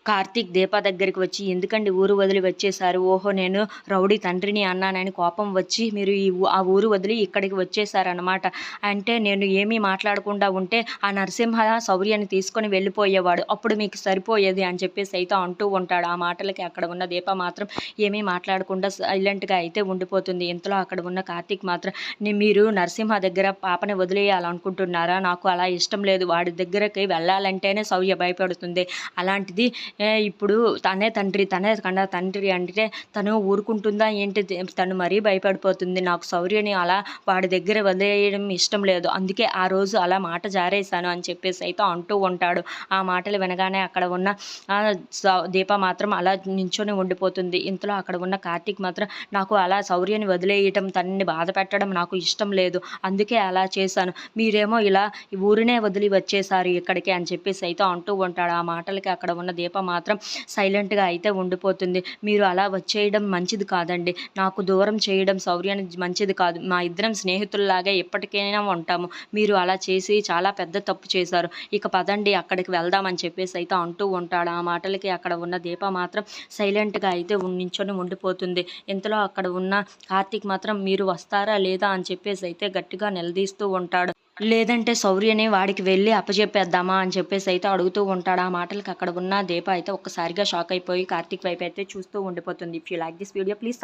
కార్తీక్ దీప దగ్గరికి వచ్చి, ఎందుకండి ఊరు వదిలి వచ్చేశారు? ఓహో! నేను రౌడీ తండ్రిని అన్నానని కోపం వచ్చి మీరు ఆ ఊరు వదిలి ఇక్కడికి వచ్చేశారనమాట. అంటే నేను ఏమీ మాట్లాడకుండా ఉంటే ఆ నరసింహ శౌర్యని తీసుకొని వెళ్ళిపోయేవాడు. అప్పుడు మీకు సరిపోయేది అని చెప్పేసి అయితే అంటూ ఉంటాడు. ఆ మాటలకి అక్కడ ఉన్న దీప మాత్రం ఏమీ మాట్లాడకుండా సైలెంట్‌గా అయితే ఉండిపోతుంది. ఇంతలో అక్కడ ఉన్న కార్తీక్ మాత్రం మీరు నరసింహ దగ్గర పాపని వదిలేయాలనుకుంటున్నారా? నాకు అలా ఇష్టం లేదు. వాడి దగ్గరకి వెళ్ళాలంటేనే శౌర్య భయపడుతుంది. అలాంటిది ఇప్పుడు తనే కన్నా తండ్రి అంటే తను ఊరుకుంటుందా ఏంటి? తను మరీ భయపడిపోతుంది. నాకు శౌర్యని అలా వాడి దగ్గర వదిలేయడం ఇష్టం లేదు. అందుకే ఆ రోజు అలా మాట జారేశాను అని చెప్పేసి అయితే అంటూ ఉంటాడు. ఆ మాటలు వినగానే అక్కడ ఉన్న దీప మాత్రం అలా నించొని ఉండిపోతుంది. ఇంతలో అక్కడ ఉన్న కార్తీక్ మాత్రం నాకు అలా శౌర్యని వదిలేయటం, తనని బాధ పెట్టడం నాకు ఇష్టం లేదు. అందుకే అలా చేశాను. మీరేమో ఇలా ఈ ఊరినే వదిలి వచ్చేశారు ఇక్కడికి అని చెప్పేసి అయితే అంటూ ఉంటాడు. ఆ మాటలకి అక్కడ ఉన్న దీప మాత్రం సైలెంట్‌గా అయితే ఉండిపోతుంది. మీరు అలా వచ్చేయడం మంచిది కాదండి. నాకు దూరం చేయడం శౌర్యాన్ని మంచిది కాదు. మా ఇద్దరం స్నేహితుల్లాగే ఎప్పటికైనా ఉంటాము. మీరు అలా చేసి చాలా పెద్ద తప్పు చేశారు. ఇక పదండి అక్కడికి వెళ్దాం అని చెప్పేసి అయితే అంటూ ఉంటాడు. ఆ మాటలకి అక్కడ ఉన్న దీప మాత్రం సైలెంట్‌గా అయితే నించొని ఉండిపోతుంది. ఇంతలో అక్కడ ఉన్న కార్తీక్ మాత్రం మీరు వస్తారా లేదా అని చెప్పేసి అయితే గట్టిగా నిలదీస్తూ ఉంటాడు. లేదంటే శౌర్యని వాడికి వెళ్ళి అప్పజెప్పేద్దామా అని చెప్పేసి అయితే అడుగుతూ ఉంటాడు. ఆ మాటలకి అక్కడ ఉన్న దీప అయితే ఒక్కసారిగా షాక్ అయిపోయి కార్తీక్ వైపు అయితే చూస్తూ ఉండిపోతుంది. If you like this video please